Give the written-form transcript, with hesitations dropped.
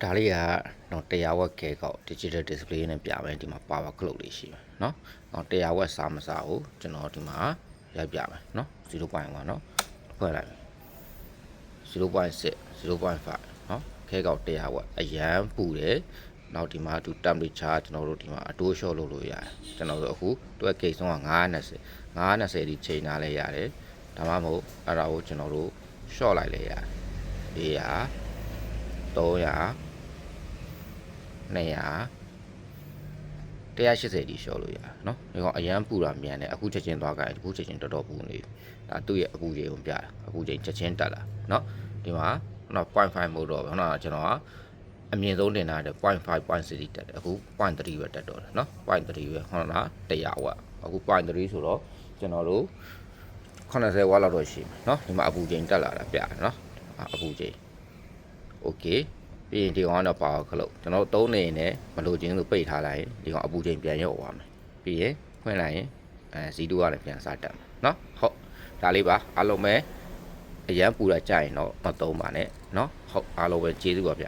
ဒါလေးကတော့100 watt ခဲကောက် digital display နဲ့ပြမယ်ဒီမှာ power clock လေးရှိမယ်เนาะ100 watt စားမစားကိုကျွန်တော်ဒီမှာရိုက်ပြမယ်เนาะ 0.1 เนาะဖွဲ့လိုက်0.6 0.5 เนาะခဲကောက်100 watt အရန်ပူတယ်နောက်ဒီမှာသူ temperature ကျွန်တော်တို့ဒီမှာအတိုးလျှော့လုပ်လို့ရတယ်ကျွန်တော်တို့အခုတွက်ကိတ်ဆုံးက920ဒီချိန်ထားလဲရတယ်ဒါမှမဟုတ်အဲ့ဒါကိုကျွန်တော်တို့ short လိုက်လဲရတယ်400 300 200 180ဒီလျှော့လို့ရတယ်เนาะဒီကောင်အရန်ပူတာမြန်တယ်အခုချက်ချင်းသွားကြတယ်အခုချက်ချင်းတော်တော်ပူနေဒါသူ့ရဲ့အပူချိန်ကိုပြတာအခုချိန်ချက်ချင်းတက်လာเนาะဒီမှာ0.5 မို့တော့ခုနကကျွန်တော်ကအမြင့်ဆုံးတင်ထားတယ် 0.5 0.6 တက်တယ်အခု 0.3 ပဲတက်တော့တယ်เนาะ 0.3 ပဲခုနက100 watt အခု 0.3 ဆိုတော့ကျွန်တော်တို့80 watt လောက်တော့ရှိမယ်เนาะဒီမှာအပူချိန်တက်လာတာပြတယ်เนาะအပူချိန် okay ပြီးရင်ဒီကောင်ကတော့ power clock ကျွန်တော်သုံးနေရင်လည်းမလိုချင်လို့ပိတ်ထားလိုက်ရင်ဒီကောင်အပူချိန်ပြန်ရောက်သွားမယ်ပြီးရင်ဖွင့်လိုက်ရင်Z2 ကလည်းပြန်စတက်မယ်เนาะဟုတ်ဒါလေးပါအားလုံးပဲအရန်ပူတာကြရင်တော့မသုံးပါနဲ့เนาะဟုတ်အားလုံးပဲကျေးဇူးပါဗျ